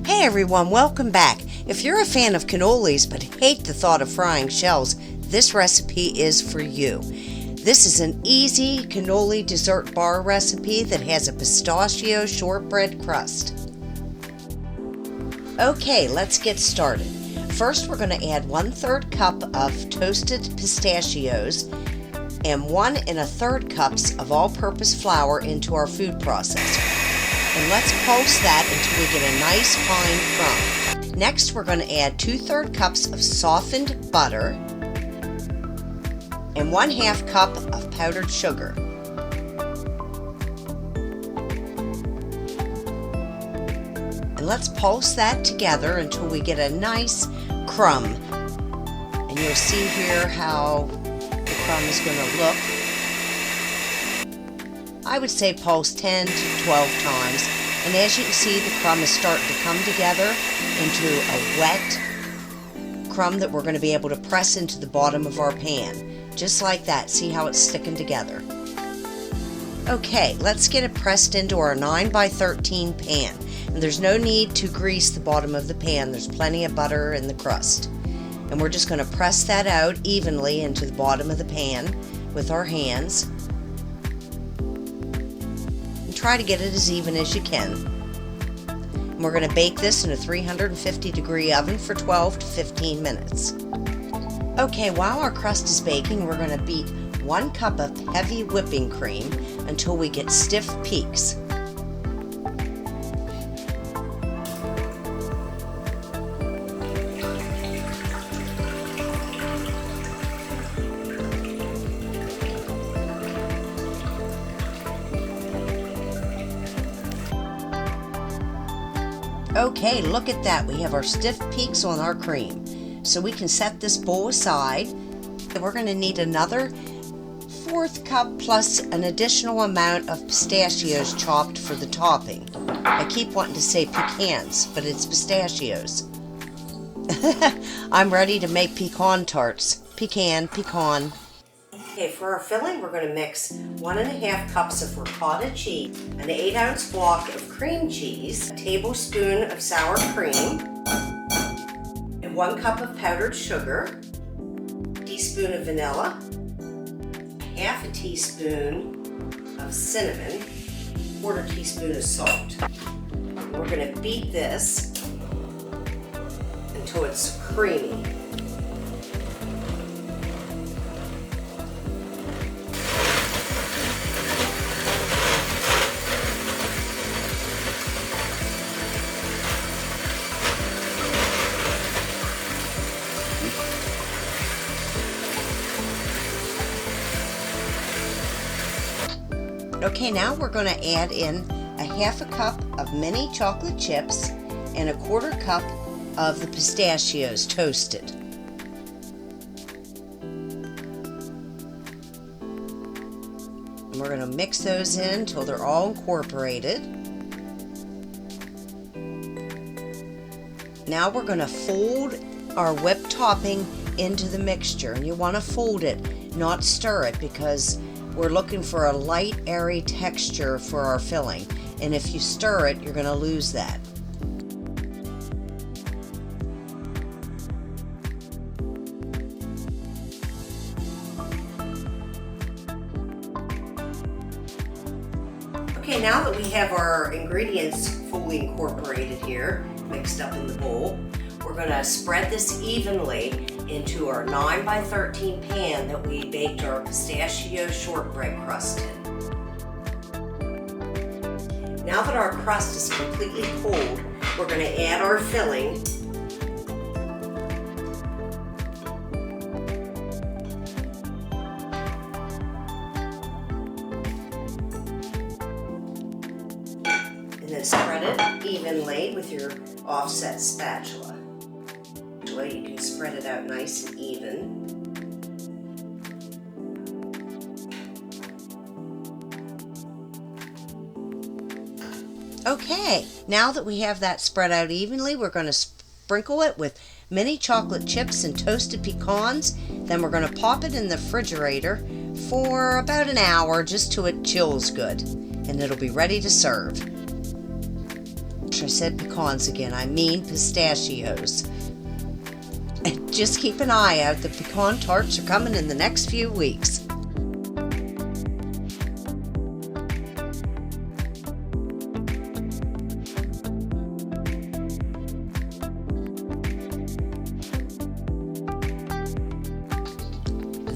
Hey everyone, welcome back. If you're a fan of cannolis but hate the thought of frying shells, this recipe is for you. This is an easy cannoli dessert bar recipe that has a pistachio shortbread crust. Okay, let's get started. First, we're going to add 1/3 cup of toasted pistachios and 1 1/3 cups of all-purpose flour into our food processor. And let's pulse that until we get a nice fine crumb. Next, we're going to add 2/3 cups of softened butter and 1/2 cup of powdered sugar. And let's pulse that together until we get a nice crumb. And you'll see here how the crumb is going to look. I would say pulse 10 to 12 times, and as you can see, the crumb is starting to come together into a wet crumb that we're going to be able to press into the bottom of our pan. Just like that. See how it's sticking together? Okay, let's get it pressed into our 9x13 pan. And there's no need to grease the bottom of the pan. There's plenty of butter in the crust. And we're just going to press that out evenly into the bottom of the pan with our hands. Try to get it as even as you can. And we're going to bake this in a 350-degree oven for 12 to 15 minutes. Okay, while our crust is baking, we're going to beat 1 cup of heavy whipping cream until we get stiff peaks. Okay, look at that. We have our stiff peaks on our cream. So we can set this bowl aside. We're going to need another 1/4 cup plus an additional amount of pistachios chopped for the topping. I keep wanting to say pecans, but it's pistachios. I'm ready to make pecan tarts. Pecan. Okay, for our filling, we're going to mix 1 1/2 cups of ricotta cheese, an 8-ounce block of cream cheese, a tablespoon of sour cream, and 1 cup of powdered sugar, a teaspoon of vanilla, 1/2 teaspoon of cinnamon, 1/4 teaspoon of salt. We're going to beat this until it's creamy. Okay, now we're going to add in a 1/2 cup of mini chocolate chips and a 1/4 cup of the pistachios toasted. And we're going to mix those in until they're all incorporated. Now we're going to fold our whipped topping into the mixture, and you want to fold it, not stir it, because we're looking for a light, airy texture for our filling, and if you stir it, you're going to lose that. Okay, now that we have our ingredients fully incorporated here, mixed up in the bowl, we're going to spread this evenly into our 9x13 pan that we baked our pistachio shortbread crust in. Now that our crust is completely cold, we're going to add our filling. And then spread it evenly with your offset spatula. You can spread it out nice and even. Okay, now that we have that spread out evenly, we're going to sprinkle it with mini chocolate chips and toasted pecans. Then we're going to pop it in the refrigerator for about an hour just till it chills good, and it'll be ready to serve. I said pecans again, I mean pistachios. And just keep an eye out, the pecan tarts are coming in the next few weeks.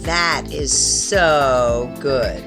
That is so good.